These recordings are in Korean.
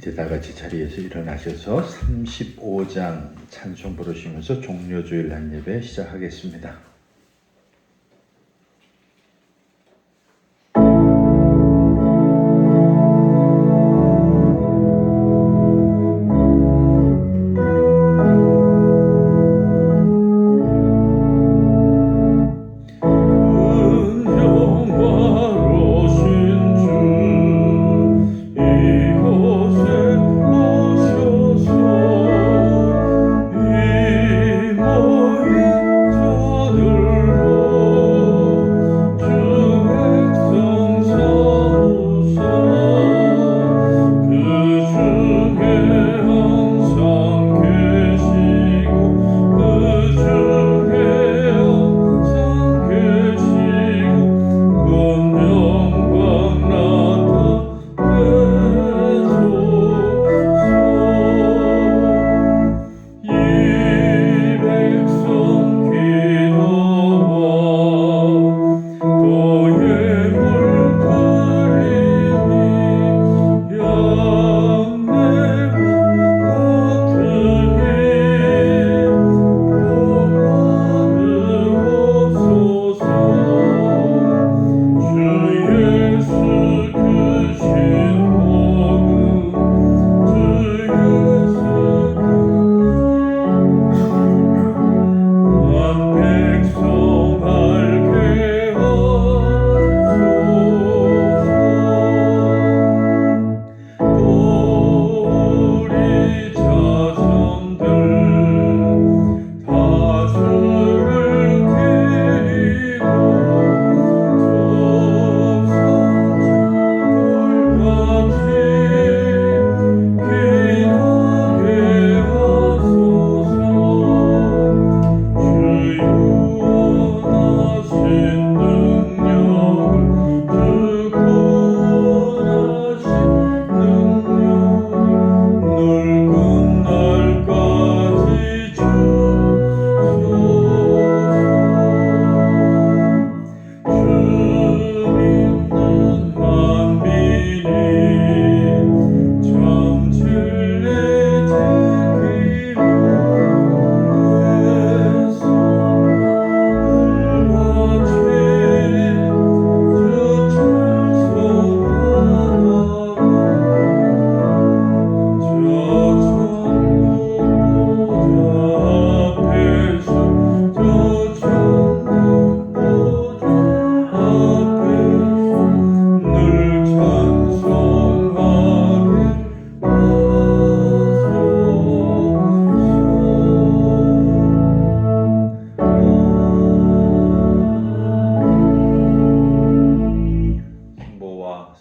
이제 다 같이 자리에서 일어나셔서 35장 찬송 부르시면서 종료주일 한 예배 시작하겠습니다.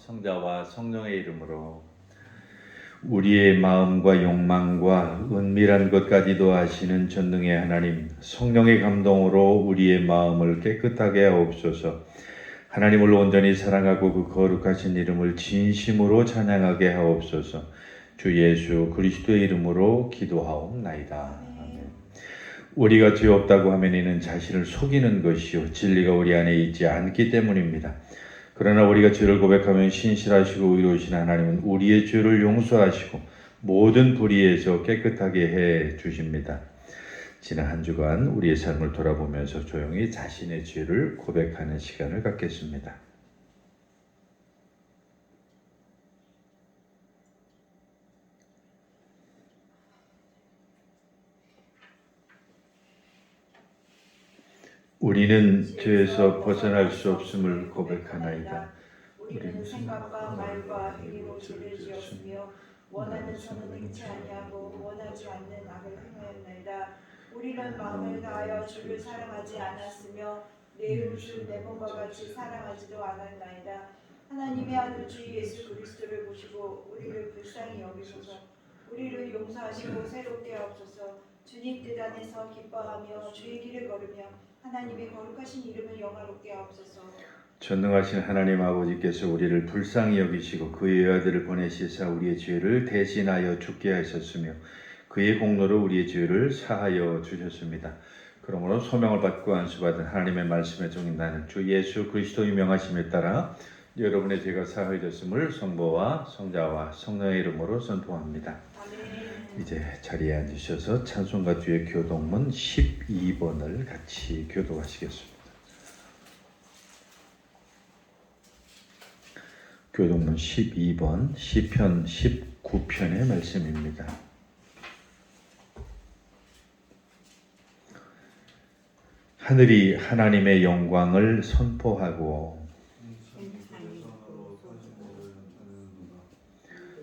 성자와 성령의 이름으로 우리의 마음과 욕망과 은밀한 것까지도 아시는 전능의 하나님, 성령의 감동으로 우리의 마음을 깨끗하게 하옵소서. 하나님을 온전히 사랑하고 그 거룩하신 이름을 진심으로 찬양하게 하옵소서. 주 예수 그리스도의 이름으로 기도하옵나이다. 아멘. 우리가 죄 없다고 하면 이는 자신을 속이는 것이요 진리가 우리 안에 있지 않기 때문입니다. 그러나 우리가 죄를 고백하면 신실하시고 의로우신 하나님은 우리의 죄를 용서하시고 모든 불의에서 깨끗하게 해 주십니다. 지난 한 주간 우리의 삶을 돌아보면서 조용히 자신의 죄를 고백하는 시간을 갖겠습니다. 우리는 죄에서 벗어날 수 없음을 고백하나이다. 우리는 생각과 말과 행위로 죄를 지었으며 원하는 선은 행치 아니하고 원하지 않는 악을 행하였나이다. 우리는 마음을 다하여 주를 사랑하지 않았으며 내 이웃을 내 몸과 같이 사랑하지도 않았나이다. 하나님의 아들 주 예수 그리스도를 보시고 우리를 불쌍히 여기소서. 우리를 용서하시고 새롭게 하옵소서. 주님 뜻 안에서 기뻐하며 주의 길을 걸으며 하나님의 거룩하신 이름을 영화롭게 하옵소서. 전능하신 하나님 아버지께서 우리를 불쌍히 여기시고 그의 아들을 보내시사 우리의 죄를 대신하여 죽게 하셨으며 그의 공로로 우리의 죄를 사하여 주셨습니다. 그러므로 소명을 받고 안수받은 하나님의 말씀에 종인 나는 주 예수 그리스도의 명하심에 따라 여러분의 죄가 사하여졌음을 성부와 성자와 성령의 이름으로 선포합니다. 아멘. 이제 자리에 앉으셔서 찬송가 뒤에 교독문 12번을 같이 교독하시겠습니다. 교독문 12번 시편 19편의 말씀입니다. 하늘이 하나님의 영광을 선포하고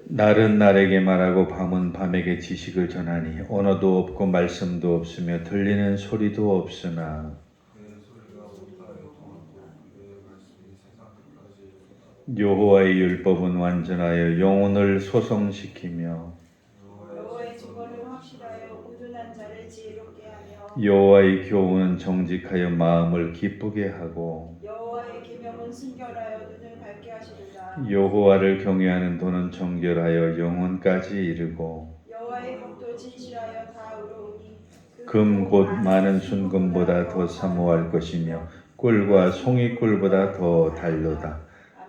날은 날에게 말하고 밤은 밤에게 지식을 전하니 언어도 없고 말씀도 없으며 들리는 소리도 없으나 여호와의 율법은 완전하여 영혼을 소성시키며 여호와의 증거는 확실하여 우둔한 자를 지혜롭게 하며 여호와의 교훈은 정직하여 마음을 기쁘게 하고 여호와의 계명은 순결하여 눈을 밝게 하시도다. 여호와를 경외하는 도는 정결하여 영혼까지 이르고 여호와의 법도 진실하여 다 의로우니 금 곧 많은 순금보다 더 사모할 것이며 꿀과 송이꿀보다 더 달로다.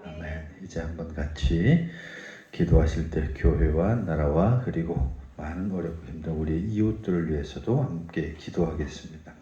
아멘. 아멘. 이제 한번 같이 기도하실 때 교회와 나라와 그리고 많은 어렵고 힘든 우리 이웃들을 위해서도 함께 기도하겠습니다.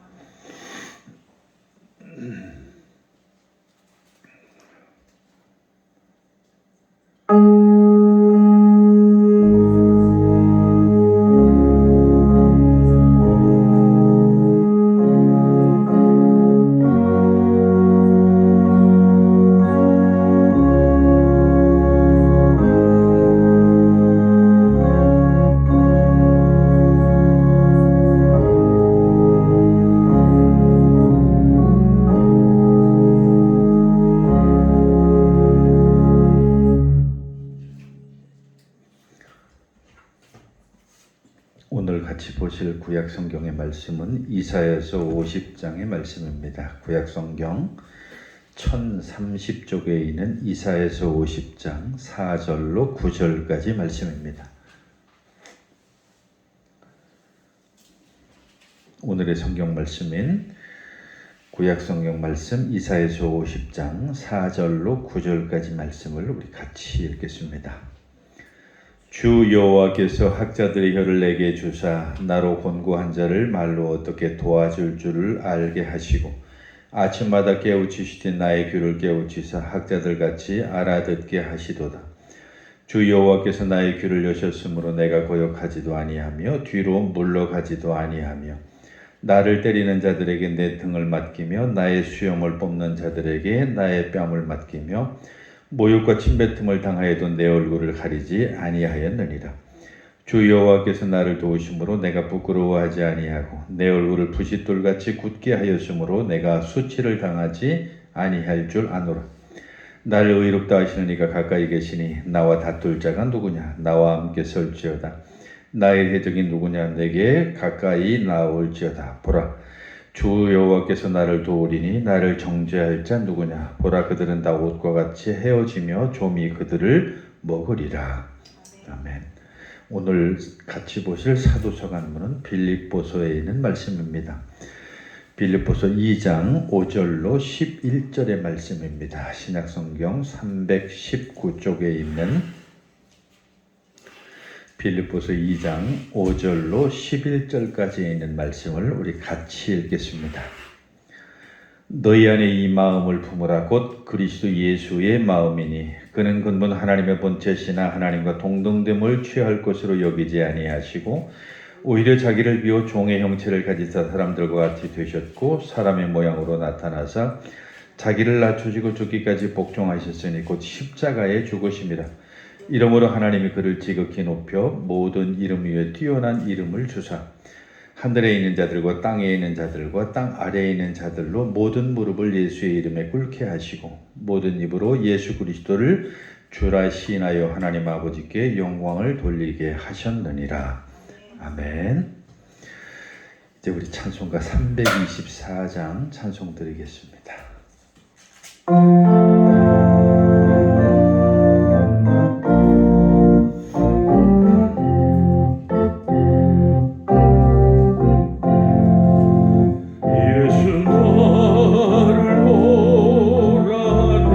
오늘 같이 보실 구약 성경의 말씀은 이사야서 50장의 말씀입니다. 구약 성경 1030쪽에 있는 이사야서 50장 4절로 9절까지 말씀입니다. 오늘의 성경 말씀인 구약 성경 말씀 이사야서 50장 4절로 9절까지 말씀을 우리 같이 읽겠습니다. 주 여호와께서 학자들의 혀를 내게 주사 나로 권고한 자를 말로 어떻게 도와줄 줄을 알게 하시고 아침마다 깨우치시되 나의 귀를 깨우치사 학자들같이 알아듣게 하시도다. 주 여호와께서 나의 귀를 여셨으므로 내가 거역하지도 아니하며 뒤로 물러가지도 아니하며 나를 때리는 자들에게 내 등을 맡기며 나의 수염을 뽑는 자들에게 나의 뺨을 맡기며 모욕과 침뱉음을 당하여도 내 얼굴을 가리지 아니하였느니라. 주 여호와께서 나를 도우심으로 내가 부끄러워하지 아니하고 내 얼굴을 부싯돌같이 굳게 하였으므로 내가 수치를 당하지 아니할 줄 아노라. 나를 의롭다 하시는 이가 가까이 계시니 나와 다툴 자가 누구냐? 나와 함께 설지어다. 나의 해적이 누구냐? 내게 가까이 나올지어다. 보라, 주 여호와께서 나를 도우리니 나를 정죄할 자 누구냐? 보라, 그들은 다 옷과 같이 헤어지며 좀이 그들을 먹으리라. 아멘. 오늘 같이 보실 사도서 간문은 빌립보서에 있는 말씀입니다. 빌립보서 2장 5절로 11절의 말씀입니다. 신약성경 319쪽에 있는 빌립보서 2장 5절로 11절까지 있는 말씀을 우리 같이 읽겠습니다. 너희 안에 이 마음을 품으라. 곧 그리스도 예수의 마음이니 그는 근본 하나님의 본체시나 하나님과 동등됨을 취할 것으로 여기지 아니하시고 오히려 자기를 비워 종의 형체를 가지사 사람들과 같이 되셨고 사람의 모양으로 나타나사 자기를 낮추시고 죽기까지 복종하셨으니 곧 십자가에 죽으심이라. 이러므로 하나님이 그를 지극히 높여 모든 이름 위에 뛰어난 이름을 주사 하늘에 있는 자들과 땅에 있는 자들과 땅 아래에 있는 자들로 모든 무릎을 예수의 이름에 꿇게 하시고 모든 입으로 예수 그리스도를 주라 시인하여 하나님 아버지께 영광을 돌리게 하셨느니라. 아멘. 이제 우리 찬송가 324장 찬송 드리겠습니다. 예수 나를 보라네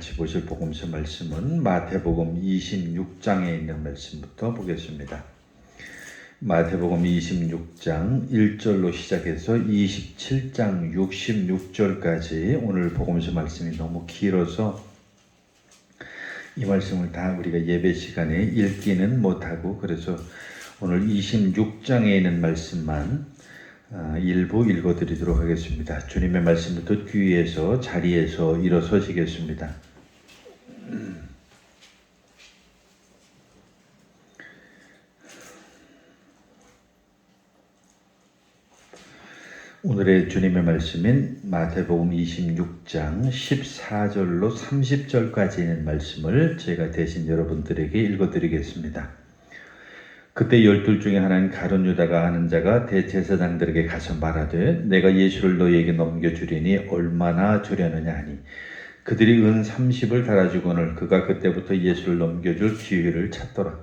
같이 보실 복음서 말씀은 마태복음 26장에 있는 말씀부터 보겠습니다. 마태복음 26장 1절로 시작해서 27장 66절까지 오늘 복음서 말씀이 너무 길어서 이 말씀을 다 우리가 예배 시간에 읽기는 못하고 그래서 오늘 26장에 있는 말씀만 일부 읽어드리도록 하겠습니다. 주님의 말씀을 듣기 위해서 자리에서 일어서시겠습니다. 오늘의 주님의 말씀인 마태복음 26장 14절로 30절까지 있는 말씀을 제가 대신 여러분들에게 읽어드리겠습니다. 그때 12 중에 하나인 가룟 유다가 아는 자가 대제사장들에게 가서 말하되 내가 예수를 너희에게 넘겨주리니 얼마나 주려느냐 하니 그들이 은 30을 달아주거늘 그가 그때부터 예수를 넘겨줄 기회를 찾더라.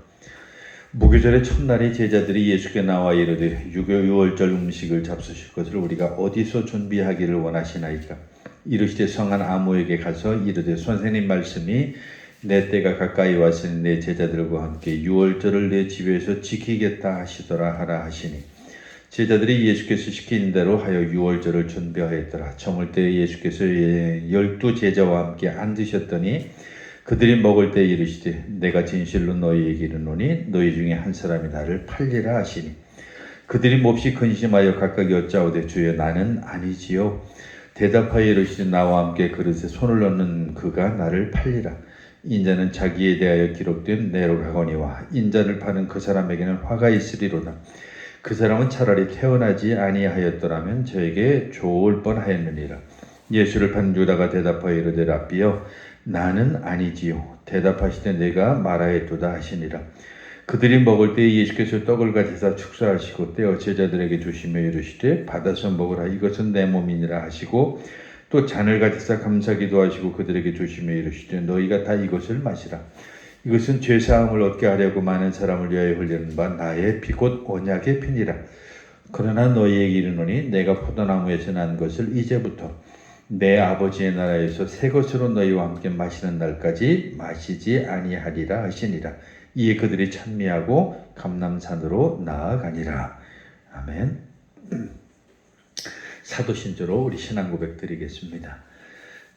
무교절의 첫날에 제자들이 예수께 나와 이르되 유월절 음식을 잡수실 것을 우리가 어디서 준비하기를 원하시나이까? 이르시되 성한 아무에게 가서 이르되 선생님 말씀이 내 때가 가까이 왔으니 내 제자들과 함께 유월절을 내 집에서 지키겠다 하시더라 하라 하시니 제자들이 예수께서 시킨 대로 하여 유월절을 준비하였더라. 저물 때 예수께서 12제자와 함께 앉으셨더니 그들이 먹을 때 이르시되 내가 진실로 너희에게 이르노니 너희 중에 한 사람이 나를 팔리라 하시니 그들이 몹시 근심하여 각각 여짜오되 주여 나는 아니지요. 대답하여 이르시되 나와 함께 그릇에 손을 넣는 그가 나를 팔리라. 인자는 자기에 대하여 기록된 내로 가거니와 인자를 파는 그 사람에게는 화가 있으리로다. 그 사람은 차라리 태어나지 아니하였더라면 저에게 좋을 뻔하였느니라. 예수를 판 유다가 대답하여 이르되 랍비여 나는 아니지요. 대답하시되 내가 말하였도다 하시니라. 그들이 먹을 때 예수께서 떡을 가지사 축사하시고 떼어 제자들에게 주시며 이르시되 받아서 먹으라 이것은 내 몸이니라 하시고 또 잔을 가지사 감사기도 하시고 그들에게 주시며 이르시되 너희가 다 이것을 마시라. 이것은 죄사함을 얻게 하려고 많은 사람을 위하여 흘리는 바 나의 피 곧 언약의 피니라. 그러나 너희에게 이르노니 내가 포도나무에서 난 것을 이제부터 내 아버지의 나라에서 새 것으로 너희와 함께 마시는 날까지 마시지 아니하리라 하시니라. 이에 그들이 찬미하고 감람산으로 나아가니라. 아멘. 사도신조로 우리 신앙 고백 드리겠습니다.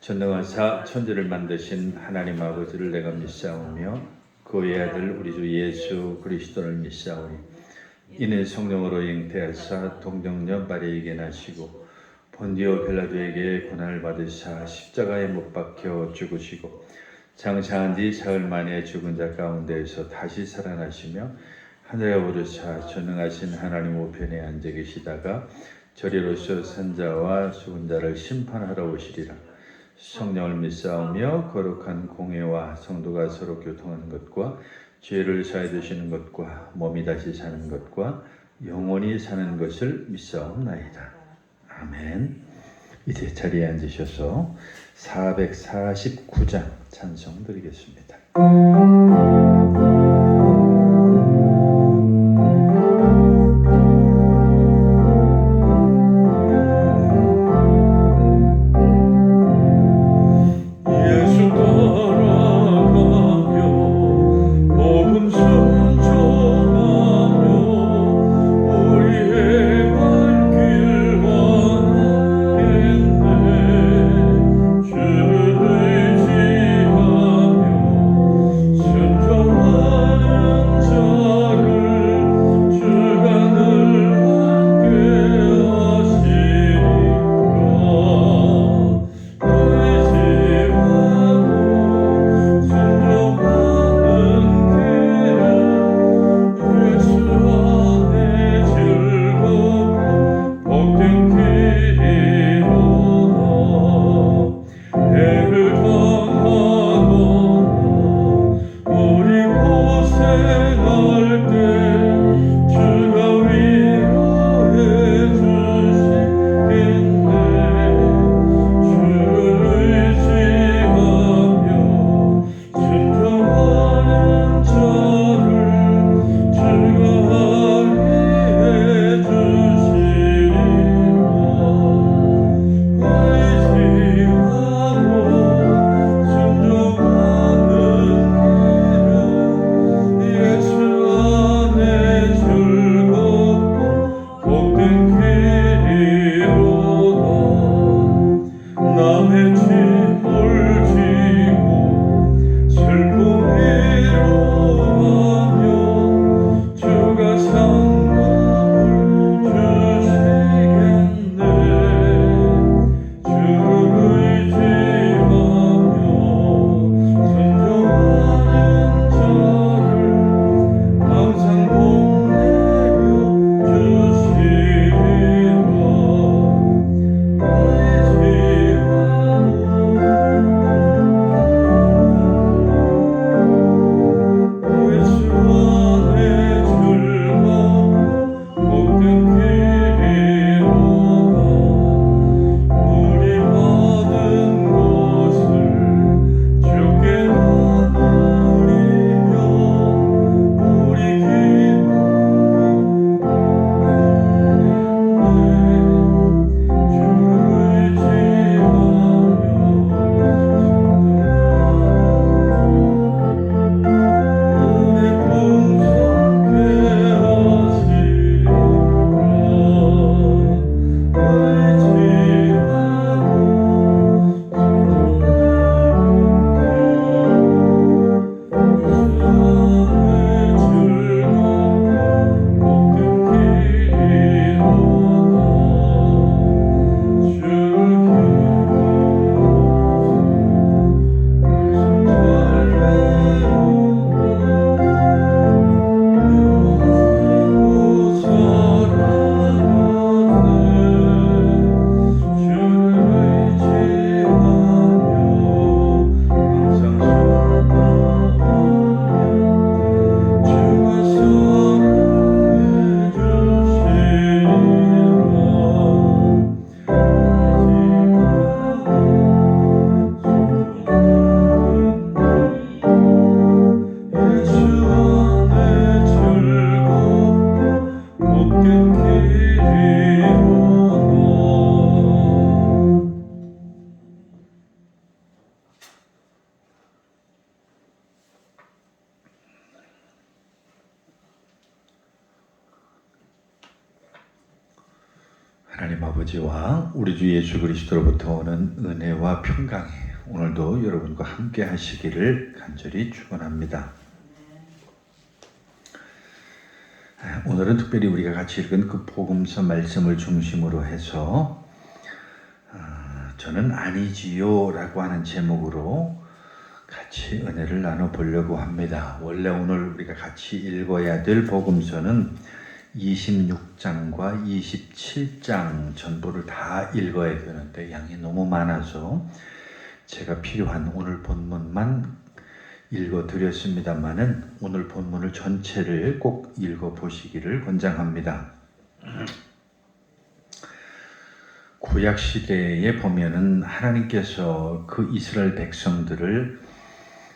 전능하사 천지를 만드신 하나님 아버지를 내가 믿사오며 그의 아들 우리 주 예수 그리스도를 믿사오니 이는 성령으로 잉태하사 동정녀 마리아에게 나시고 본디오 빌라도에게 고난을 받으사 십자가에 못 박혀 죽으시고 장사한 뒤 사흘 만에 죽은 자 가운데에서 다시 살아나시며 하늘에 오르사 전능하신 하나님 우편에 앉아 계시다가 저리로서 산자와 죽은 자를 심판하러 오시리라. 성령을 믿사오며 거룩한 공회와 성도가 서로 교통하는 것과 죄를 사해 주시는 것과 몸이 다시 사는 것과 영원히 사는 것을 믿사옵나이다. 아멘. 이제 자리에 앉으셔서 449장 찬송 드리겠습니다. 주를 의지하며 순종 하나님 아버지와 우리 주 예수 그리스도로부터 오는 은혜와 평강이 오늘도 여러분과 함께 하시기를 간절히 축원합니다. 오늘은 특별히 우리가 같이 읽은 그 복음서 말씀을 중심으로 해서 저는 아니지요 라고 하는 제목으로 같이 은혜를 나눠보려고 합니다. 원래 오늘 우리가 같이 읽어야 될 복음서는 26장과 27장 전부를 다 읽어야 되는데 양이 너무 많아서 제가 필요한 오늘 본문만 읽어드렸습니다만은 오늘 본문을 전체를 꼭 읽어보시기를 권장합니다. 구약 시대에 보면은 하나님께서 그 이스라엘 백성들을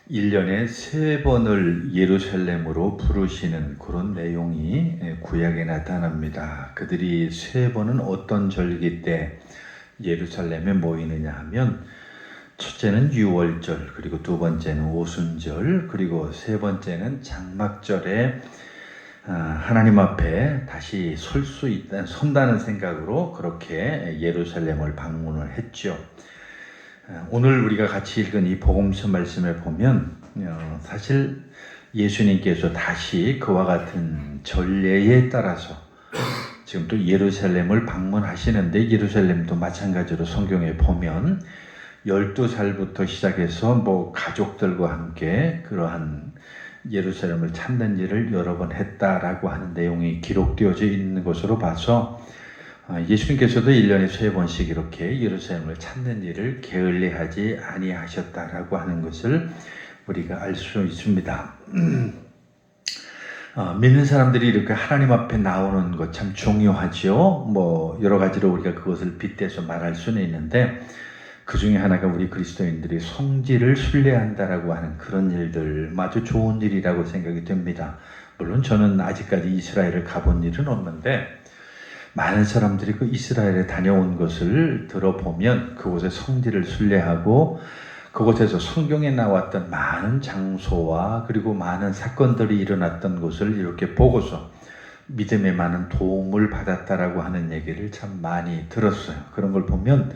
1년에 3번을 예루살렘으로 부르시는 그런 내용이 구약에 나타납니다. 그들이 3번은 어떤 절기 때 예루살렘에 모이느냐 하면 첫째는 유월절, 그리고 두 번째는 오순절, 그리고 세 번째는 장막절에 하나님 앞에 다시 선다는 생각으로 그렇게 예루살렘을 방문을 했죠. 오늘 우리가 같이 읽은 이 복음서 말씀을 보면 사실 예수님께서 다시 그와 같은 전례에 따라서 지금 또 예루살렘을 방문하시는데 예루살렘도 마찬가지로 성경에 보면 12살부터 시작해서 가족들과 함께 그러한 예루살렘을 찾는 일을 여러 번 했다라고 하는 내용이 기록되어져 있는 것으로 봐서 예수님께서도 1년에 3번씩 이렇게 예루살렘을 찾는 일을 게을리하지 아니하셨다라고 하는 것을 우리가 알 수 있습니다. 믿는 사람들이 이렇게 하나님 앞에 나오는 것 참 중요하죠. 여러 가지로 우리가 그것을 빗대서 말할 수는 있는데 그 중에 하나가 우리 그리스도인들이 성지를 순례한다라고 하는 그런 일들 아주 좋은 일이라고 생각이 됩니다. 물론 저는 아직까지 이스라엘을 가본 일은 없는데 많은 사람들이 그 이스라엘에 다녀온 것을 들어보면 그곳의 성지를 순례하고 그곳에서 성경에 나왔던 많은 장소와 그리고 많은 사건들이 일어났던 것을 이렇게 보고서 믿음에 많은 도움을 받았다라고 하는 얘기를 참 많이 들었어요. 그런 걸 보면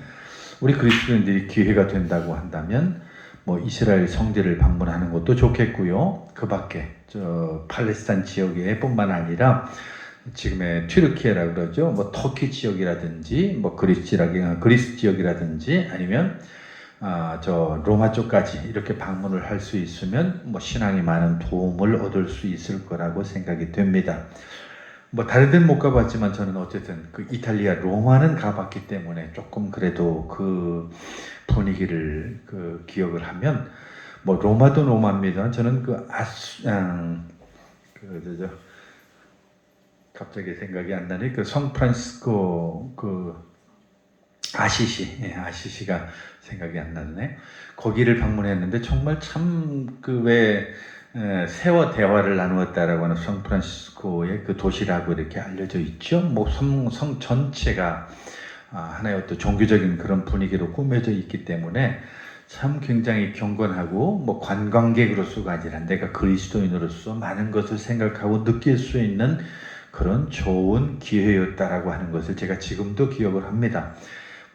우리 그리스도인들이 기회가 된다고 한다면 이스라엘 성지를 방문하는 것도 좋겠고요. 그 밖에 팔레스타인 지역에 뿐만 아니라 지금의 튀르키예라고 그러죠. 터키 지역이라든지 그리스 지역이라든지 아니면 로마 쪽까지 이렇게 방문을 할 수 있으면 신앙이 많은 도움을 얻을 수 있을 거라고 생각이 됩니다. 다른 데는 못 가봤지만 저는 어쨌든 그 이탈리아 로마는 가봤기 때문에 조금 그래도 그 분위기를 기억을 하면 로마도 로마입니다. 저는 갑자기 생각이 안 나네. 성프란시스코 아시시가 생각이 안 나네. 거기를 방문했는데 정말 참 세워 대화를 나누었다라고 하는 성프란시스코의 그 도시라고 이렇게 알려져 있죠. 성 전체가 하나의 어떤 종교적인 그런 분위기로 꾸며져 있기 때문에 참 굉장히 경건하고 관광객으로서가 아니라 내가 그리스도인으로서 많은 것을 생각하고 느낄 수 있는 그런 좋은 기회였다라고 하는 것을 제가 지금도 기억을 합니다.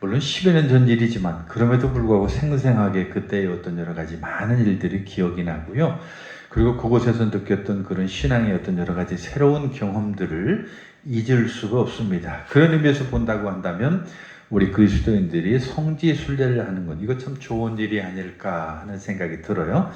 물론 10여 년 전 일이지만 그럼에도 불구하고 생생하게 그때의 어떤 여러 가지 많은 일들이 기억이 나고요. 그리고 그곳에서 느꼈던 그런 신앙의 어떤 여러 가지 새로운 경험들을 잊을 수가 없습니다. 그런 의미에서 본다고 한다면 우리 그리스도인들이 성지 순례를 하는 것 이거 참 좋은 일이 아닐까 하는 생각이 들어요.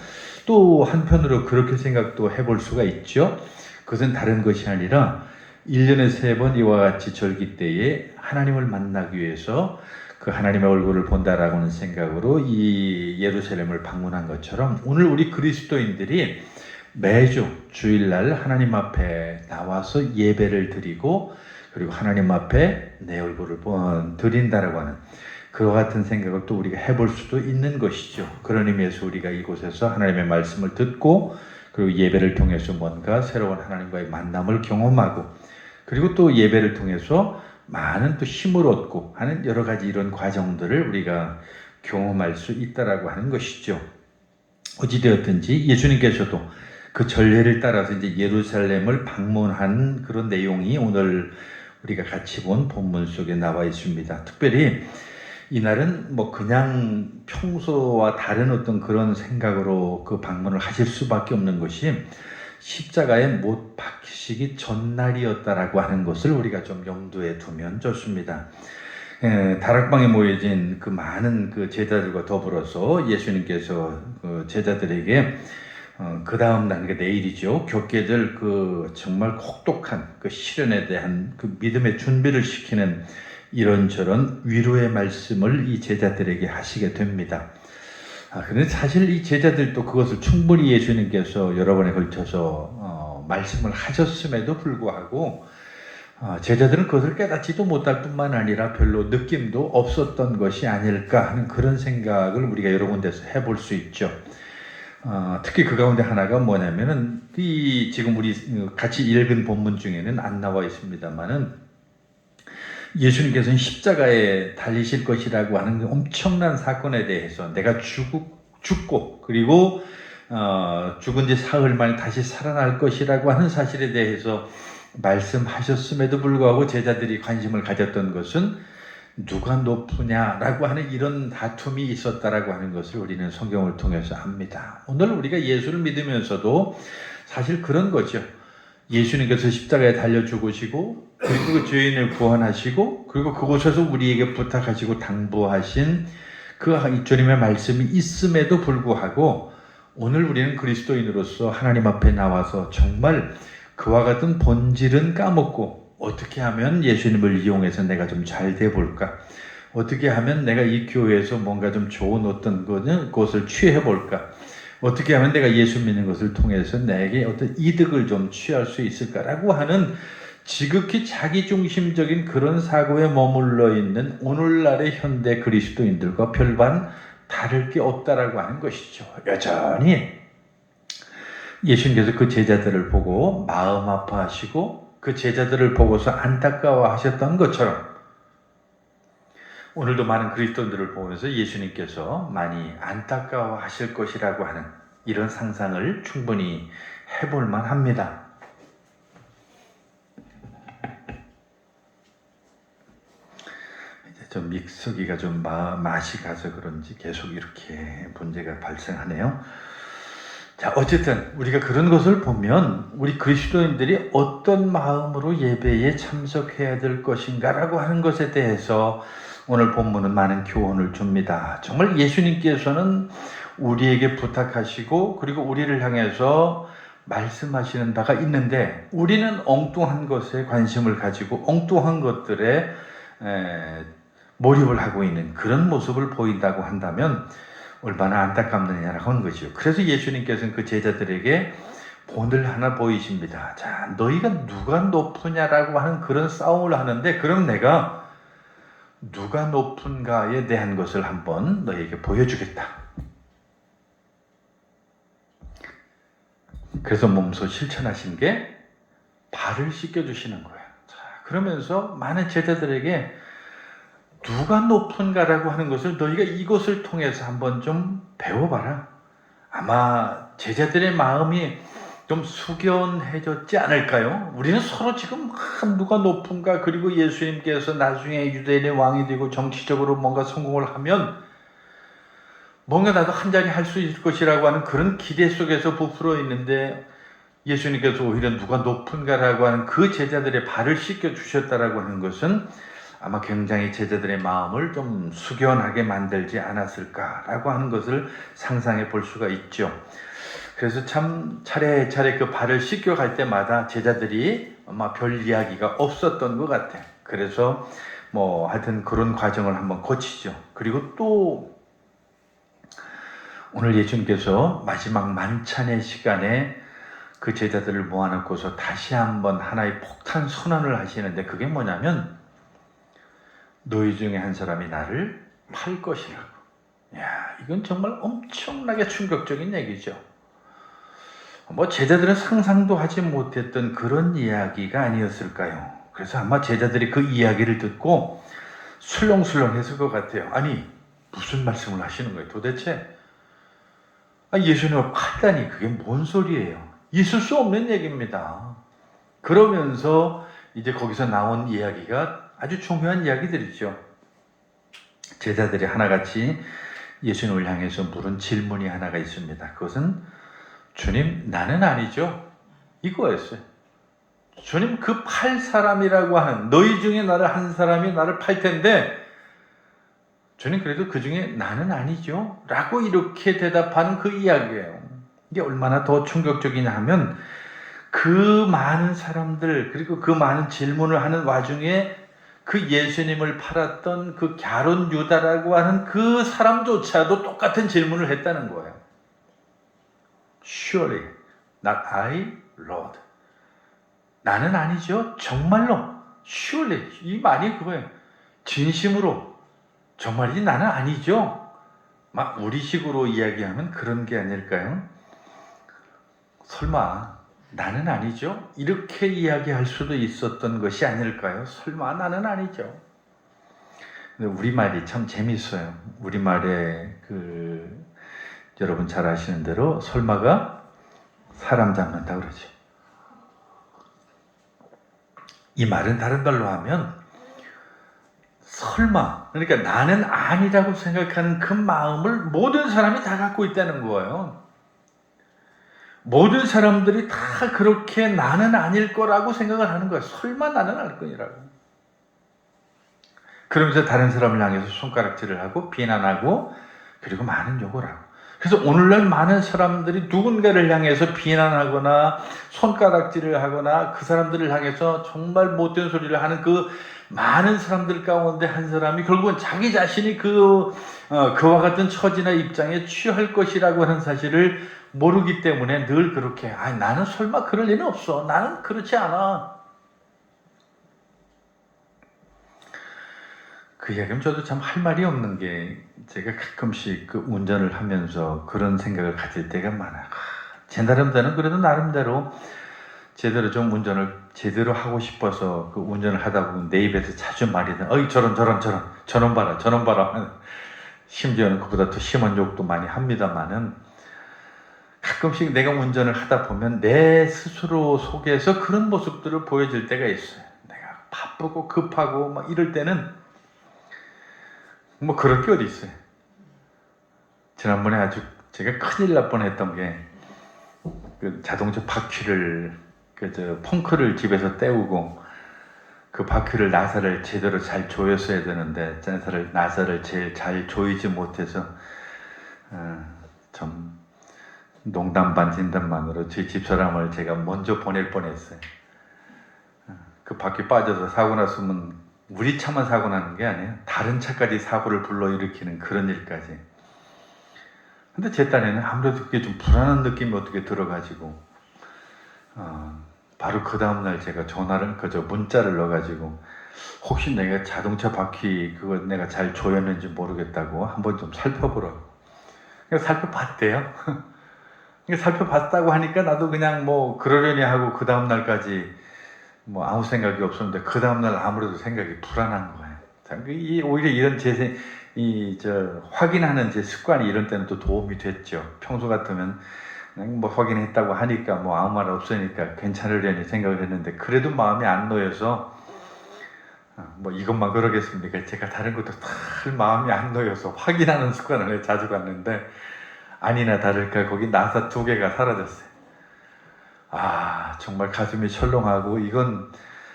또 한편으로 그렇게 생각도 해볼 수가 있죠. 그것은 다른 것이 아니라 1년에 3번 이와 같이 절기 때에 하나님을 만나기 위해서 그 하나님의 얼굴을 본다라고 하는 생각으로 이 예루살렘을 방문한 것처럼 오늘 우리 그리스도인들이 매주 주일날 하나님 앞에 나와서 예배를 드리고 그리고 하나님 앞에 내 얼굴을 드린다라고 하는 그와 같은 생각을 또 우리가 해볼 수도 있는 것이죠. 그런 의미에서 우리가 이곳에서 하나님의 말씀을 듣고 그리고 예배를 통해서 뭔가 새로운 하나님과의 만남을 경험하고 그리고 또 예배를 통해서 많은 또 힘을 얻고 하는 여러 가지 이런 과정들을 우리가 경험할 수 있다라고 하는 것이죠. 어찌되었든지 예수님께서도 그 전례를 따라서 이제 예루살렘을 방문한 그런 내용이 오늘 우리가 같이 본 본문 속에 나와 있습니다. 특별히 이날은 뭐 그냥 평소와 다른 어떤 그런 생각으로 그 방문을 하실 수밖에 없는 것이 십자가에 못 박히시기 전날이었다라고 하는 것을 우리가 좀 염두에 두면 좋습니다. 다락방에 모여진 그 많은 그 제자들과 더불어서 예수님께서 그 제자들에게 그 다음 날, 그 내일이죠. 겪게 될 그 정말 혹독한 그 시련에 대한 그 믿음의 준비를 시키는 이런저런 위로의 말씀을 이 제자들에게 하시게 됩니다. 그런데 사실 이 제자들도 그것을 충분히 예수님께서 여러 번에 걸쳐서 말씀을 하셨음에도 불구하고 제자들은 그것을 깨닫지도 못할 뿐만 아니라 별로 느낌도 없었던 것이 아닐까 하는 그런 생각을 우리가 여러 군데서 해볼 수 있죠. 특히 그 가운데 하나가 뭐냐면은 이 지금 우리 같이 읽은 본문 중에는 안 나와 있습니다만은 예수님께서는 십자가에 달리실 것이라고 하는 엄청난 사건에 대해서 내가 죽고 그리고 죽은 지 사흘 만에 다시 살아날 것이라고 하는 사실에 대해서 말씀하셨음에도 불구하고 제자들이 관심을 가졌던 것은 누가 높으냐라고 하는 이런 다툼이 있었다라고 하는 것을 우리는 성경을 통해서 압니다. 오늘 우리가 예수를 믿으면서도 사실 그런 거죠. 예수님께서 십자가에 달려 죽으시고 그리고 그 죄인을 구원하시고 그리고 그곳에서 우리에게 부탁하시고 당부하신 그 주님의 말씀이 있음에도 불구하고 오늘 우리는 그리스도인으로서 하나님 앞에 나와서 정말 그와 같은 본질은 까먹고 어떻게 하면 예수님을 이용해서 내가 좀 잘 돼 볼까? 어떻게 하면 내가 이 교회에서 뭔가 좀 좋은 어떤 것을 취해 볼까? 어떻게 하면 내가 예수 믿는 것을 통해서 내게 어떤 이득을 좀 취할 수 있을까라고 하는 지극히 자기중심적인 그런 사고에 머물러 있는 오늘날의 현대 그리스도인들과 별반 다를 게 없다라고 하는 것이죠. 여전히 예수님께서 그 제자들을 보고 마음 아파하시고 그 제자들을 보고서 안타까워하셨던 것처럼 오늘도 많은 그리스도인들을 보면서 예수님께서 많이 안타까워하실 것이라고 하는 이런 상상을 충분히 해볼 만합니다. 이제 좀 믹서기가 좀 맛이 가서 그런지 계속 이렇게 문제가 발생하네요. 자, 어쨌든 우리가 그런 것을 보면 우리 그리스도인들이 어떤 마음으로 예배에 참석해야 될 것인가라고 하는 것에 대해서 오늘 본문은 많은 교훈을 줍니다. 정말 예수님께서는 우리에게 부탁하시고 그리고 우리를 향해서 말씀하시는 바가 있는데 우리는 엉뚱한 것에 관심을 가지고 엉뚱한 것들에 몰입을 하고 있는 그런 모습을 보인다고 한다면 얼마나 안타깝느냐라고 하는 거죠. 그래서 예수님께서는 그 제자들에게 본을 하나 보이십니다. 자, 너희가 누가 높으냐라고 하는 그런 싸움을 하는데 그럼 내가 누가 높은가에 대한 것을 한번 너희에게 보여주겠다. 그래서 몸소 실천하신 게 발을 씻겨주시는 거예요. 자, 그러면서 많은 제자들에게 누가 높은가라고 하는 것을 너희가 이것을 통해서 한번 좀 배워봐라. 아마 제자들의 마음이 좀 숙연해졌지 않을까요? 우리는 서로 지금 누가 높은가 그리고 예수님께서 나중에 유대인의 왕이 되고 정치적으로 뭔가 성공을 하면 뭔가 나도 한 자리 할 수 있을 것이라고 하는 그런 기대 속에서 부풀어 있는데 예수님께서 오히려 누가 높은가라고 하는 그 제자들의 발을 씻겨 주셨다라고 하는 것은 아마 굉장히 제자들의 마음을 좀 숙연하게 만들지 않았을까라고 하는 것을 상상해 볼 수가 있죠. 그래서 참 차례차례 그 발을 씻겨 갈 때마다 제자들이 아마 별 이야기가 없었던 것 같아요. 그래서 뭐 하여튼 그런 과정을 한번 거치죠. 그리고 또 오늘 예수님께서 마지막 만찬의 시간에 그 제자들을 모아놓고서 다시 한번 하나의 폭탄 선언을 하시는데 그게 뭐냐면 너희 중에 한 사람이 나를 팔 것이라고. 야, 이건 정말 엄청나게 충격적인 얘기죠. 뭐 제자들은 상상도 하지 못했던 그런 이야기가 아니었을까요? 그래서 아마 제자들이 그 이야기를 듣고 술렁술렁했을 것 같아요. 아니 무슨 말씀을 하시는 거예요 도대체? 예수님을 팔다니 그게 뭔 소리예요? 있을 수 없는 얘기입니다. 그러면서 이제 거기서 나온 이야기가 아주 중요한 이야기들이죠. 제자들이 하나같이 예수님을 향해서 물은 질문이 하나가 있습니다. 그것은 주님, 나는 아니죠? 이거였어요. 주님, 그 팔 사람이라고 하는 너희 중에 나를 한 사람이 나를 팔 텐데 주님, 그래도 그 중에 나는 아니죠? 라고 이렇게 대답하는 그 이야기예요. 이게 얼마나 더 충격적이냐 하면 그 많은 사람들, 그리고 그 많은 질문을 하는 와중에 그 예수님을 팔았던 그 갸론 유다라고 하는 그 사람조차도 똑같은 질문을 했다는 거예요. Surely not I, Lord. 나는 아니죠. 정말로. Surely. 이 말이 그거예요. 진심으로. 정말이지 나는 아니죠. 막 우리식으로 이야기하면 그런 게 아닐까요? 설마 나는 아니죠? 이렇게 이야기할 수도 있었던 것이 아닐까요? 설마 나는 아니죠. 근데 우리말이 참 재밌어요. 우리말에 여러분 잘 아시는 대로 설마가 사람 잡는다 그러죠. 이 말은 다른 말로 하면 설마, 그러니까 나는 아니라고 생각하는 그 마음을 모든 사람이 다 갖고 있다는 거예요. 모든 사람들이 다 그렇게 나는 아닐 거라고 생각을 하는 거예요. 설마 나는 아닐 거니라고. 그러면서 다른 사람을 향해서 손가락질을 하고 비난하고 그리고 많은 욕을 하고. 그래서 오늘날 많은 사람들이 누군가를 향해서 비난하거나 손가락질을 하거나 그 사람들을 향해서 정말 못된 소리를 하는 그 많은 사람들 가운데 한 사람이 결국은 자기 자신이 그와 같은 처지나 입장에 취할 것이라고 하는 사실을 모르기 때문에 늘 그렇게 나는 설마 그럴 리는 없어. 나는 그렇지 않아. 그 이야기는 저도 참 할 말이 없는 게 제가 가끔씩 그 운전을 하면서 그런 생각을 가질 때가 많아요. 제 나름대로는 그래도 나름대로 제대로 좀 운전을 제대로 하고 싶어서 그 운전을 하다 보면 내 입에서 자주 말이 나. 어이 저런 저놈 봐라. 심지어는 그보다 더 심한 욕도 많이 합니다만은 가끔씩 내가 운전을 하다 보면 내 스스로 속에서 그런 모습들을 보여질 때가 있어요. 내가 바쁘고 급하고 막 이럴 때는 뭐 그럴 게 어디 있어요. 지난번에 아주 제가 큰일 날 뻔했던 게 그 자동차 바퀴를 펑크를 집에서 떼우고 그 바퀴를 나사를 제대로 잘 조였어야 되는데 나사를 제일 잘 조이지 못해서 좀 농담 반 진담만으로 제 집사람을 제가 먼저 보낼 뻔했어요. 그 바퀴 빠져서 사고 났으면 우리 차만 사고 나는 게 아니에요. 다른 차까지 사고를 불러일으키는 그런 일까지. 근데 제 딴에는 아무래도 그게 좀 불안한 느낌이 어떻게 들어가지고 바로 그 다음날 제가 문자를 넣어가지고 혹시 내가 자동차 바퀴 그거 내가 잘 조였는지 모르겠다고 한번 좀 살펴보라고. 그래서 살펴봤대요. 살펴봤다고 하니까 나도 그냥 뭐 그러려니 하고 그 다음날까지 뭐 아무 생각이 없었는데 그 다음날 아무래도 생각이 불안한 거예요. 오히려 이런 확인하는 제 습관이 이런 때는 또 도움이 됐죠. 평소 같으면 그냥 뭐 확인했다고 하니까 뭐 아무 말 없으니까 괜찮으려니 생각을 했는데 그래도 마음이 안 놓여서 뭐 이것만 그러겠습니까? 제가 다른 것도 다 마음이 안 놓여서 확인하는 습관을 자주 갖는데 아니나 다를까 거기 나사 2개가 사라졌어요. 정말 가슴이 철렁하고 이건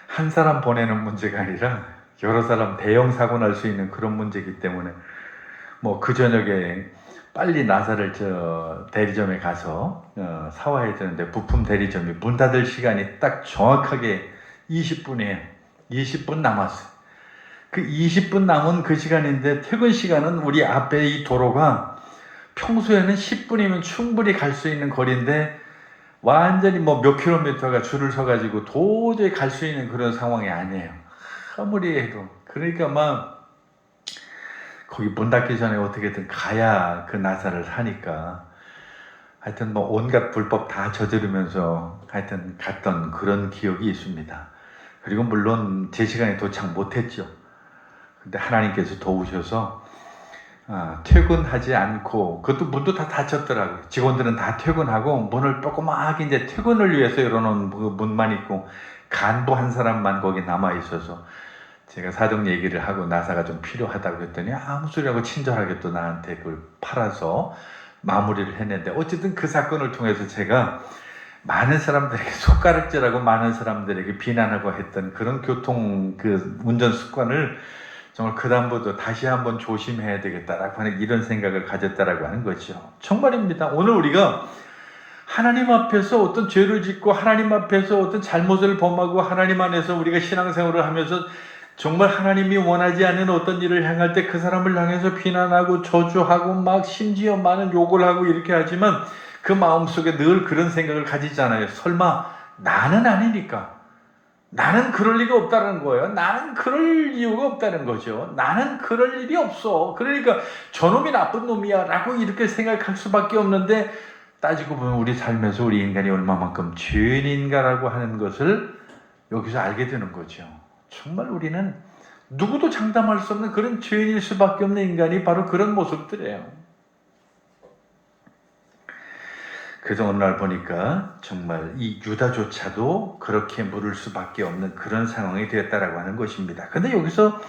한 사람 보내는 문제가 아니라 여러 사람 대형 사고 날 수 있는 그런 문제이기 때문에 뭐 그 저녁에 빨리 나사를 대리점에 가서 사와야 되는데 부품 대리점이 문 닫을 시간이 딱 정확하게 20분이에요. 20분 남았어요. 그 20분 남은 그 시간인데 퇴근 시간은 우리 앞에 이 도로가 평소에는 10분이면 충분히 갈 수 있는 거리인데 완전히 뭐 몇 킬로미터가 줄을 서가지고 도저히 갈 수 있는 그런 상황이 아니에요. 아무리 해도. 그러니까 막 거기 문 닫기 전에 어떻게든 가야 그 나사를 사니까 하여튼 뭐 온갖 불법 다 저지르면서 하여튼 갔던 그런 기억이 있습니다. 그리고 물론 제 시간에 도착 못했죠. 근데 하나님께서 도우셔서 퇴근하지 않고, 그것도 문도 다 닫혔더라고요. 직원들은 다 퇴근하고 문을 조그맣게 이제 퇴근을 위해서 열어놓은 그 문만 있고 간부 한 사람만 거기 남아 있어서 제가 사정 얘기를 하고 나사가 좀 필요하다고 했더니 아무 소리하고 친절하게 또 나한테 그걸 팔아서 마무리를 했는데, 어쨌든 그 사건을 통해서 제가 많은 사람들에게 손가락질하고 많은 사람들에게 비난하고 했던 그런 교통 그 운전 습관을 정말 그다음부터 다시 한번 조심해야 되겠다라고 하는 이런 생각을 가졌다라고 하는 거죠. 정말입니다. 오늘 우리가 하나님 앞에서 어떤 죄를 짓고 하나님 앞에서 어떤 잘못을 범하고 하나님 안에서 우리가 신앙생활을 하면서 정말 하나님이 원하지 않는 어떤 일을 행할 때 그 사람을 향해서 비난하고 저주하고 막 심지어 많은 욕을 하고 이렇게 하지만 그 마음속에 늘 그런 생각을 가지잖아요. 설마 나는 아니니까. 나는 그럴 리가 없다는 거예요. 나는 그럴 이유가 없다는 거죠. 나는 그럴 일이 없어. 그러니까 저놈이 나쁜 놈이야 라고 이렇게 생각할 수밖에 없는데, 따지고 보면 우리 삶에서 우리 인간이 얼마만큼 죄인인가라고 하는 것을 여기서 알게 되는 거죠. 정말 우리는 누구도 장담할 수 없는 그런 죄인일 수밖에 없는 인간이 바로 그런 모습들이에요. 그래서 어느 날 보니까 정말 이 유다조차도 그렇게 물을 수밖에 없는 그런 상황이 되었다라고 하는 것입니다. 근데 여기서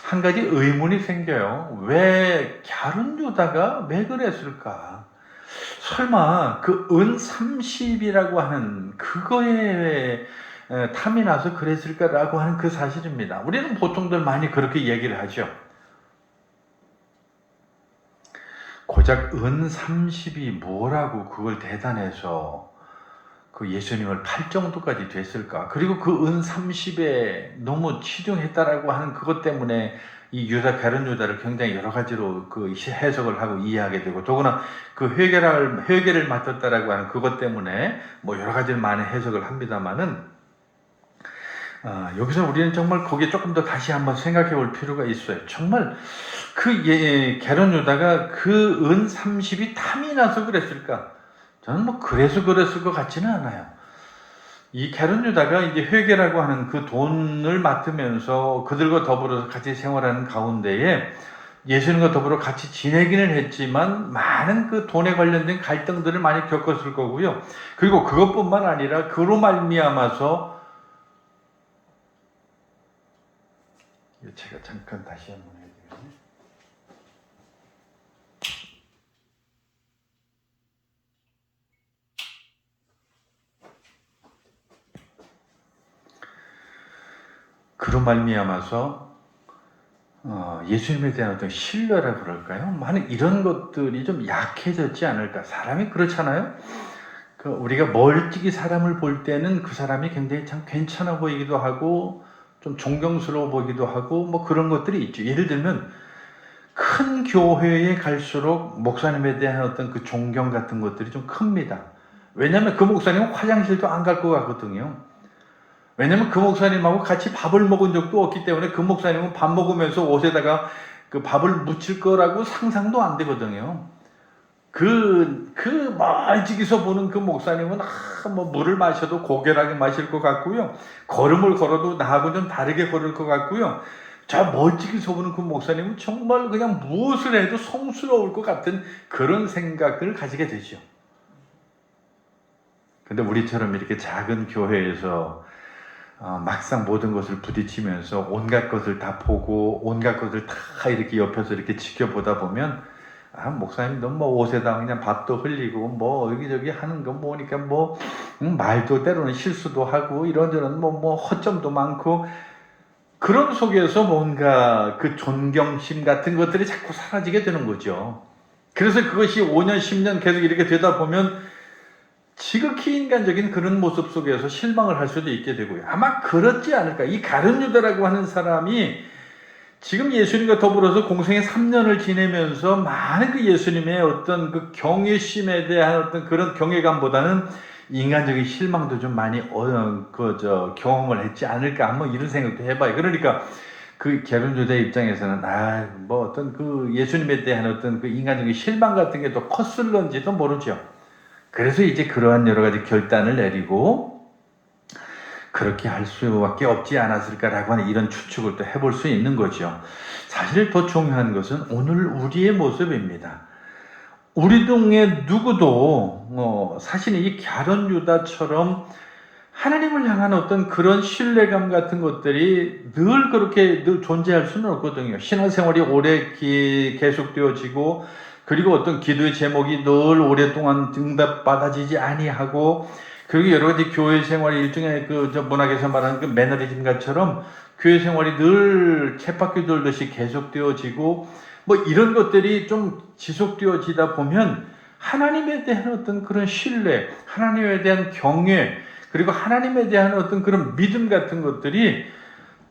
한 가지 의문이 생겨요. 왜 갸른 유다가 왜 그랬을까? 설마 그 은 30이라고 하는 그거에 탐이 나서 그랬을까라고 하는 그 사실입니다. 우리는 보통들 많이 그렇게 얘기를 하죠. 고작 은 30이 뭐라고 그걸 대단해서 그 예수님을 팔 정도까지 됐을까? 그리고 그 은 30에 너무 치중했다라고 하는 그것 때문에 이 유다, 갸른 유다를 굉장히 여러 가지로 그 해석을 하고 이해하게 되고, 더구나 그 회개를 맡았다라고 하는 그것 때문에 뭐 여러 가지를 많이 해석을 합니다만은, 여기서 우리는 정말 거기에 조금 더 다시 한번 생각해 볼 필요가 있어요. 정말 그 갸른 유다가 그 은 30이 탐이 나서 그랬을까? 저는 뭐 그래서 그랬을 것 같지는 않아요. 이 갸른 유다가 이제 회개라고 하는 그 돈을 맡으면서 그들과 더불어서 같이 생활하는 가운데에 예수님과 더불어 같이 지내기는 했지만 많은 그 돈에 관련된 갈등들을 많이 겪었을 거고요. 그리고 그것뿐만 아니라 그로 말미암아서, 제가 잠깐 다시 한번 해야 되겠네. 그로 말미암아서 예수님에 대한 어떤 신뢰라 그럴까요? 많은 이런 것들이 좀 약해졌지 않을까. 사람이 그렇잖아요. 우리가 멀찍이 사람을 볼 때는 그 사람이 굉장히 참 괜찮아 보이기도 하고 좀 존경스러워 보이기도 하고 뭐 그런 것들이 있죠. 예를 들면 큰 교회에 갈수록 목사님에 대한 어떤 그 존경 같은 것들이 좀 큽니다. 왜냐하면 그 목사님은 화장실도 안 갈 것 같거든요. 왜냐면 그 목사님하고 같이 밥을 먹은 적도 없기 때문에 그 목사님은 밥 먹으면서 옷에다가 그 밥을 묻힐 거라고 상상도 안 되거든요. 멀찍이서 보는 그 목사님은 뭐 물을 마셔도 고결하게 마실 것 같고요. 걸음을 걸어도 나하고 좀 다르게 걸을 것 같고요. 저 멀찍이서 보는 그 목사님은 정말 그냥 무엇을 해도 성스러울 것 같은 그런 생각을 가지게 되죠. 근데 우리처럼 이렇게 작은 교회에서 막상 모든 것을 부딪히면서 온갖 것을 다 보고 온갖 것을 다 이렇게 옆에서 이렇게 지켜보다 보면 목사님 너무 뭐 옷에다 그냥 밥도 흘리고 뭐 여기저기 하는 거 보니까 뭐 말도 때로는 실수도 하고 이런저런 뭐 허점도 많고, 그런 속에서 뭔가 그 존경심 같은 것들이 자꾸 사라지게 되는 거죠. 그래서 그것이 5년 10년 계속 이렇게 되다 보면 지극히 인간적인 그런 모습 속에서 실망을 할 수도 있게 되고요. 아마 그렇지 않을까. 이 갸른 유다라고 하는 사람이 지금 예수님과 더불어서 공생의 3년을 지내면서 많은 그 예수님의 어떤 그 경외심에 대한 어떤 그런 경외감보다는 인간적인 실망도 좀 많이 경험을 했지 않을까, 한번 이런 생각도 해봐요. 그러니까 그 갸른 유다의 입장에서는 뭐 어떤 그 예수님에 대한 어떤 그 인간적인 실망 같은 게 더 컸을런지도 모르죠. 그래서 이제 그러한 여러 가지 결단을 내리고 그렇게 할 수밖에 없지 않았을까라고 하는 이런 추측을 또 해볼 수 있는 거죠. 사실 더 중요한 것은 오늘 우리의 모습입니다. 우리 중에 누구도 사실 이 갸론 유다처럼 하나님을 향한 어떤 그런 신뢰감 같은 것들이 늘 그렇게 늘 존재할 수는 없거든요. 신앙생활이 오래 계속되어지고, 그리고 어떤 기도의 제목이 늘 오랫동안 응답받아지지 아니하고, 그리고 여러 가지 교회 생활이 일종의 문학에서 말하는 그 매너리즘과처럼 교회 생활이 늘 쳇바퀴 돌듯이 계속되어지고, 뭐 이런 것들이 좀 지속되어지다 보면 하나님에 대한 어떤 그런 신뢰, 하나님에 대한 경외, 그리고 하나님에 대한 어떤 그런 믿음 같은 것들이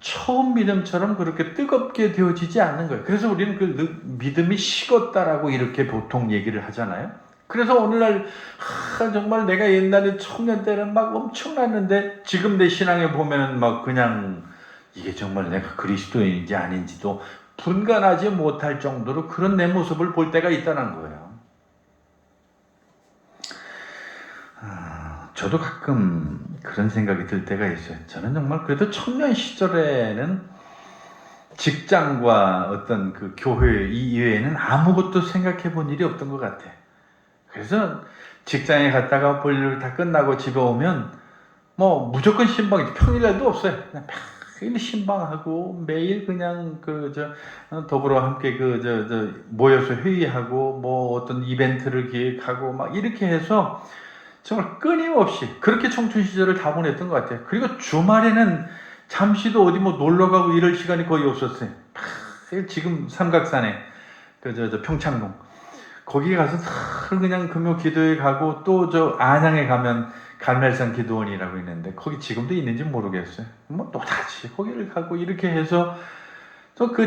처음 믿음처럼 그렇게 뜨겁게 되어지지 않는 거예요. 그래서 우리는 그 믿음이 식었다라고 이렇게 보통 얘기를 하잖아요. 그래서 오늘날 정말 내가 옛날에 청년 때는 막 엄청났는데 지금 내 신앙에 보면은 막 그냥 이게 정말 내가 그리스도인인지 아닌지도 분간하지 못할 정도로 그런 내 모습을 볼 때가 있다는 거예요. 저도 가끔 그런 생각이 들 때가 있어요. 저는 정말 그래도 청년 시절에는 직장과 어떤 그 교회 이외에는 아무것도 생각해 본 일이 없던 것 같아. 그래서 직장에 갔다가 볼일 다 끝나고 집에 오면 뭐 무조건 신방이지. 평일날도 없어요. 그냥 매일 신방하고 매일 그냥 더불어 함께 모여서 회의하고 뭐 어떤 이벤트를 기획하고 막 이렇게 해서 정말 끊임없이 그렇게 청춘 시절을 다 보냈던 것 같아요. 그리고 주말에는 잠시도 어디 뭐 놀러 가고 이럴 시간이 거의 없었어요. 지금 삼각산에 평창동 거기에 가서 그냥 금요 기도회 가고 또 안양에 가면 갈멜산 기도원이라고 있는데 거기 지금도 있는지 모르겠어요. 뭐 또다시 거기를 가고 이렇게 해서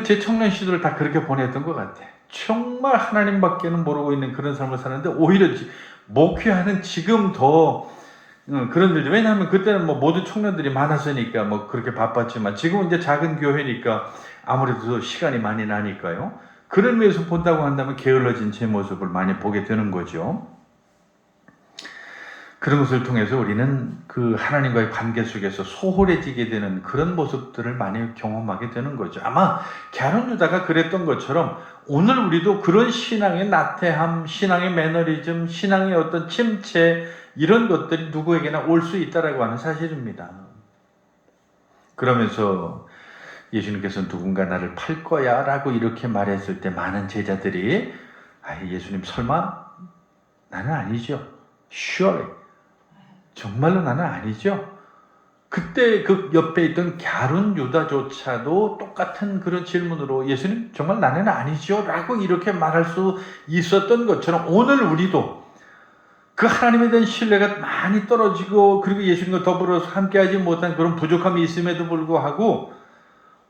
제 청년 시절을 다 그렇게 보냈던 것 같아요. 정말 하나님밖에는 모르고 있는 그런 삶을 사는데 오히려 목회하는 지금 더 그런 일들. 왜냐하면 그때는 뭐 모든 청년들이 많았으니까 뭐 그렇게 바빴지만 지금은 이제 작은 교회니까 아무래도 시간이 많이 나니까요. 그런 의미에서 본다고 한다면 게을러진 제 모습을 많이 보게 되는 거죠. 그런 것을 통해서 우리는 그 하나님과의 관계 속에서 소홀해지게 되는 그런 모습들을 많이 경험하게 되는 거죠. 아마 갸론 유다가 그랬던 것처럼 오늘 우리도 그런 신앙의 나태함, 신앙의 매너리즘, 신앙의 어떤 침체 이런 것들이 누구에게나 올 수 있다라고 하는 사실입니다. 그러면서 예수님께서 누군가 나를 팔 거야 라고 이렇게 말했을 때 많은 제자들이 예수님 설마 나는 아니죠. Surely. 정말로 나는 아니죠. 그때 그 옆에 있던 갸론 유다조차도 똑같은 그런 질문으로 예수님 정말 나는 아니죠 라고 이렇게 말할 수 있었던 것처럼 오늘 우리도 그 하나님에 대한 신뢰가 많이 떨어지고 그리고 예수님과 더불어서 함께하지 못한 그런 부족함이 있음에도 불구하고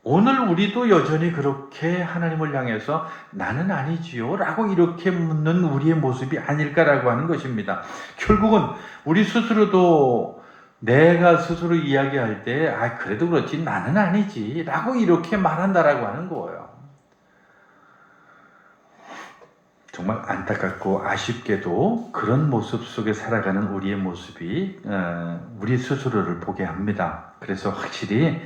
오늘 우리도 여전히 그렇게 하나님을 향해서 나는 아니지요 라고 이렇게 묻는 우리의 모습이 아닐까라고 하는 것입니다. 결국은 우리 스스로도 내가 스스로 이야기할 때 그래도 그렇지 나는 아니지 라고 이렇게 말한다라고 하는 거예요. 정말 안타깝고 아쉽게도 그런 모습 속에 살아가는 우리의 모습이 우리 스스로를 보게 합니다. 그래서 확실히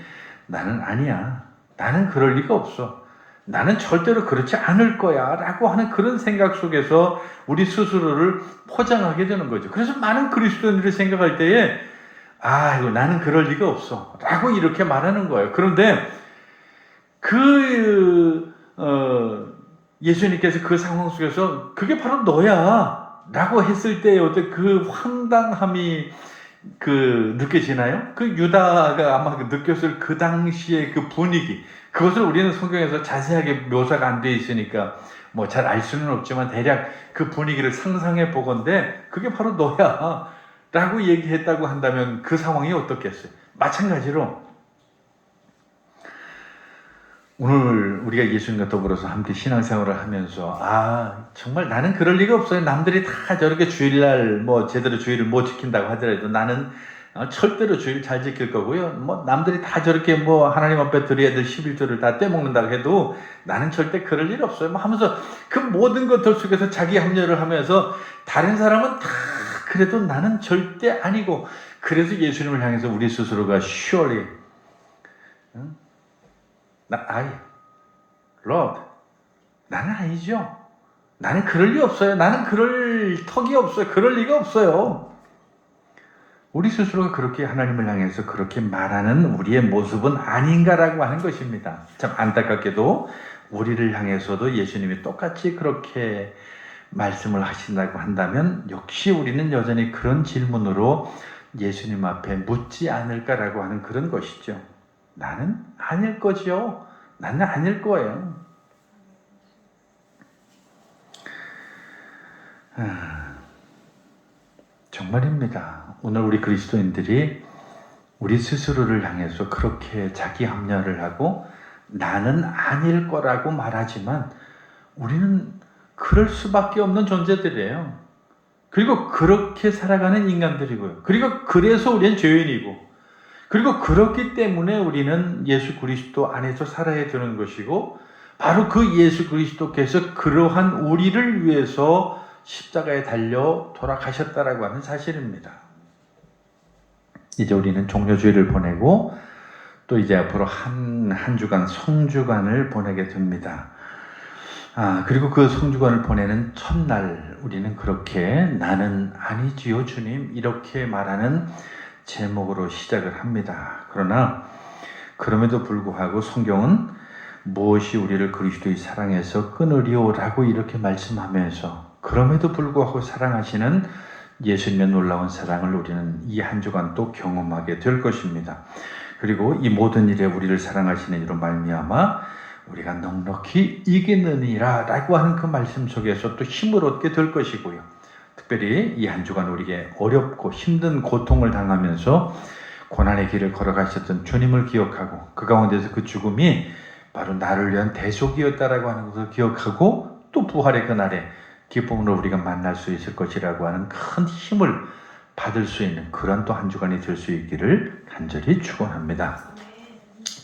나는 아니야. 나는 그럴 리가 없어. 나는 절대로 그렇지 않을 거야 라고 하는 그런 생각 속에서 우리 스스로를 포장하게 되는 거죠. 그래서 많은 그리스도인들이 생각할 때에 나는 그럴 리가 없어 라고 이렇게 말하는 거예요. 그런데 예수님께서 그 상황 속에서 그게 바로 너야 라고 했을 때의 어떤 그 황당함이 느껴지나요? 그 유다가 아마 느꼈을 그 당시의 그 분위기, 그것을 우리는 성경에서 자세하게 묘사가 안 돼 있으니까 뭐 잘 알 수는 없지만 대략 그 분위기를 상상해 보건대 그게 바로 너야 라고 얘기했다고 한다면 그 상황이 어떻겠어요? 마찬가지로 오늘 우리가 예수님과 더불어서 함께 신앙생활을 하면서 정말 나는 그럴 리가 없어요. 남들이 다 저렇게 주일날 뭐 제대로 주일을 못 지킨다고 하더라도 나는 절대로 주일 잘 지킬 거고요. 뭐 남들이 다 저렇게 뭐 하나님 앞에 드려야 될 11조를 다 떼먹는다고 해도 나는 절대 그럴 일 없어요. 뭐 하면서 그 모든 것들 속에서 자기 합리화를 하면서 다른 사람은 다 그래도 나는 절대 아니고, 그래서 예수님을 향해서 우리 스스로가 surely Lord, 나는 아니죠. 나는 그럴 리 없어요. 나는 그럴 턱이 없어요. 그럴 리가 없어요. 우리 스스로가 그렇게 하나님을 향해서 그렇게 말하는 우리의 모습은 아닌가라고 하는 것입니다. 참 안타깝게도 우리를 향해서도 예수님이 똑같이 그렇게 말씀을 하신다고 한다면 역시 우리는 여전히 그런 질문으로 예수님 앞에 묻지 않을까라고 하는 그런 것이죠. 나는 아닐 거죠. 나는 아닐 거예요. 정말입니다. 오늘 우리 그리스도인들이 우리 스스로를 향해서 그렇게 자기 합리화를 하고 나는 아닐 거라고 말하지만 우리는 그럴 수밖에 없는 존재들이에요. 그리고 그렇게 살아가는 인간들이고요. 그리고 그래서 우리는 죄인이고, 그리고 그렇기 때문에 우리는 예수 그리스도 안에서 살아야 되는 것이고, 바로 그 예수 그리스도께서 그러한 우리를 위해서 십자가에 달려 돌아가셨다라고 하는 사실입니다. 이제 우리는 종료주일을 보내고 또 이제 앞으로 한 주간 성주간을 보내게 됩니다. 그리고 그 성주간을 보내는 첫날 우리는 그렇게 나는 아니지요 주님 이렇게 말하는 제목으로 시작을 합니다. 그러나 그럼에도 불구하고 성경은 무엇이 우리를 그리스도의 사랑에서 끊으리오라고 이렇게 말씀하면서 그럼에도 불구하고 사랑하시는 예수님의 놀라운 사랑을 우리는 이 한 주간 또 경험하게 될 것입니다. 그리고 이 모든 일에 우리를 사랑하시는 이로 말미암아 우리가 넉넉히 이기느니라 라고 하는 그 말씀 속에서 또 힘을 얻게 될 것이고요. 특별히 이 한 주간 우리에게 어렵고 힘든 고통을 당하면서 고난의 길을 걸어가셨던 주님을 기억하고 그 가운데서 그 죽음이 바로 나를 위한 대속이었다라고 하는 것을 기억하고 또 부활의 그날에 기쁨으로 우리가 만날 수 있을 것이라고 하는 큰 힘을 받을 수 있는 그런 또 한 주간이 될 수 있기를 간절히 축원합니다.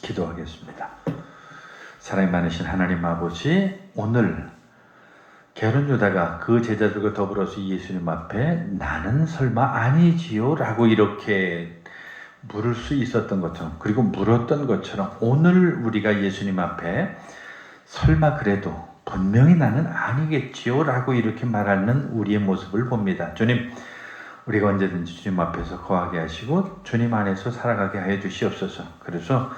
기도하겠습니다. 사랑이 많으신 하나님 아버지, 오늘 게으른 유다가 그 제자들과 더불어서 예수님 앞에 나는 설마 아니지요? 라고 이렇게 물을 수 있었던 것처럼, 그리고 물었던 것처럼 오늘 우리가 예수님 앞에 설마 그래도 분명히 나는 아니겠지요? 라고 이렇게 말하는 우리의 모습을 봅니다. 주님, 우리가 언제든지 주님 앞에서 거하게 하시고 주님 안에서 살아가게 하여 주시옵소서. 그래서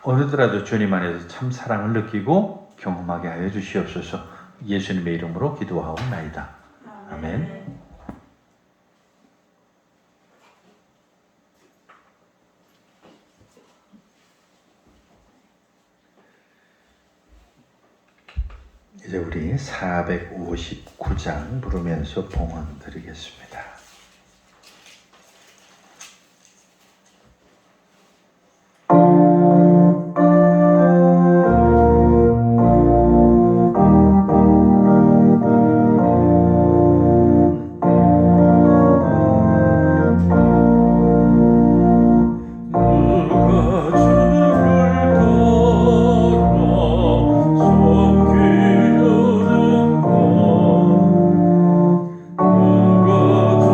어느더라도 주님 안에서 참 사랑을 느끼고 경험하게 하여 주시옵소서. 예수님의 이름으로 기도하옵나이다. 아멘. 이제 우리 459장 부르면서 봉헌 드리겠습니다. 누가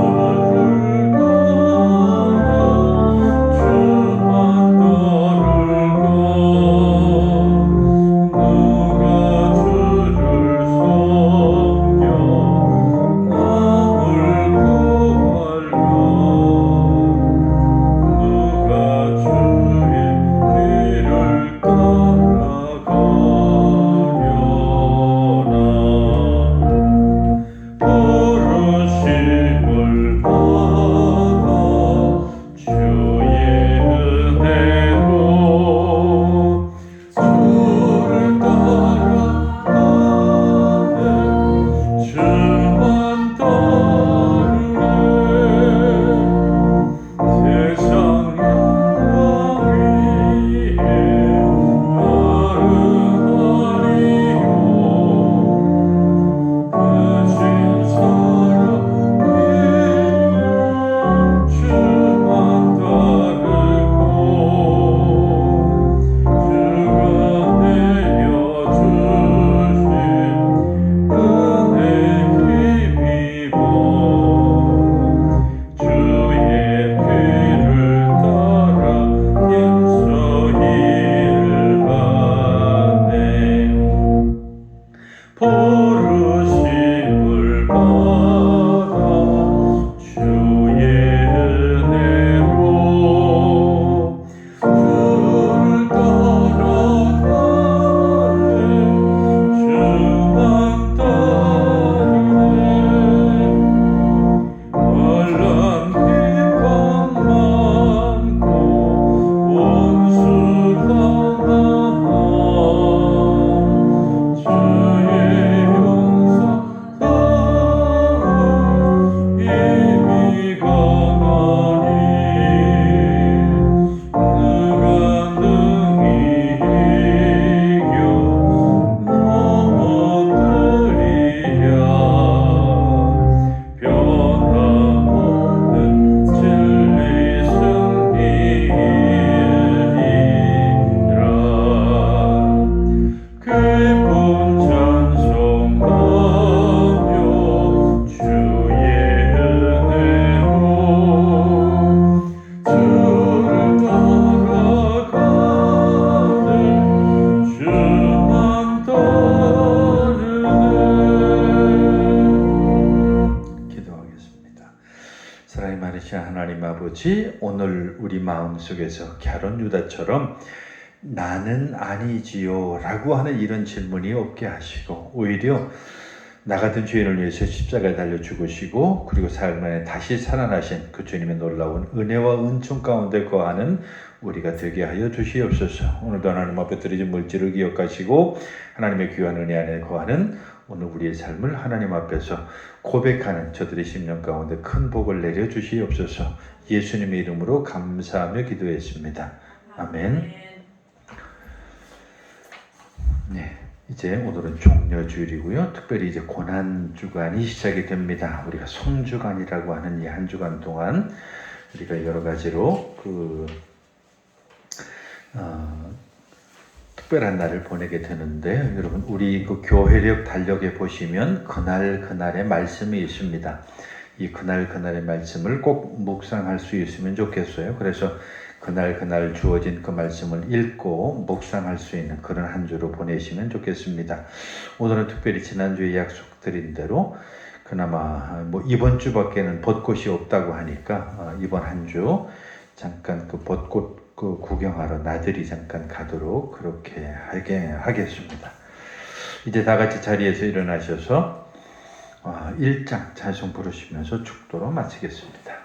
사랑이 많으신 하나님 아버지, 오늘 우리 마음속에서 갸론 유다처럼 나는 아니지요 라고 하는 이런 질문이 없게 하시고, 오히려 나 같은 죄인을 위해서 십자가에 달려 죽으시고 그리고 사흘 만에 다시 살아나신 그 주님의 놀라운 은혜와 은총 가운데 거하는 우리가 되게 하여 주시옵소서. 오늘도 하나님 앞에 드려진 물질을 기억하시고 하나님의 귀한 은혜 안에 거하는 오늘 우리의 삶을 하나님 앞에서 고백하는 저들의 심령 가운데 큰 복을 내려 주시옵소서. 예수님의 이름으로 감사하며 기도했습니다. 아멘. 네, 이제 오늘은 종려주일이고요. 특별히 이제 고난주간이 시작이 됩니다. 우리가 성주간이라고 하는 이 한 주간 동안 우리가 여러 가지로 특별한 날을 보내게 되는데, 여러분 우리 그 교회력 달력에 보시면 그날의 말씀이 있습니다. 이 그날의 말씀을 꼭 묵상할 수 있으면 좋겠어요. 그래서 그날 주어진 그 말씀을 읽고 묵상할 수 있는 그런 한 주로 보내시면 좋겠습니다. 오늘은 특별히 지난주에 약속드린 대로 그나마 이번 주밖에는 벚꽃이 없다고 하니까 이번 한 주 잠깐 그 벚꽃 구경하러 나들이 잠깐 가도록 그렇게 하겠습니다. 이제 다 같이 자리에서 일어나셔서 1장 찬송 부르시면서 축도로 마치겠습니다.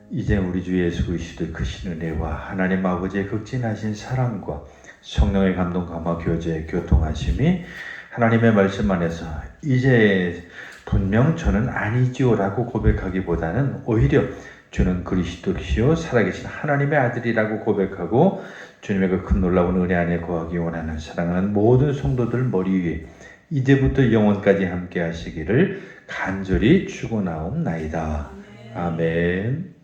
이제 우리 주 예수 그리스도의 크신 은혜와 하나님 아버지의 극진하신 사랑과 성령의 감동 감화 교제 교통하심이 하나님의 말씀 안에서 이제 분명 저는 아니지요 라고 고백하기보다는 오히려 주는 그리스도시요 살아계신 하나님의 아들이라고 고백하고 주님의 그 큰 놀라운 은혜 안에 거하기 원하는 사랑하는 모든 성도들 머리 위에 이제부터 영원까지 함께 하시기를 간절히 축원하옵나이다. 아멘.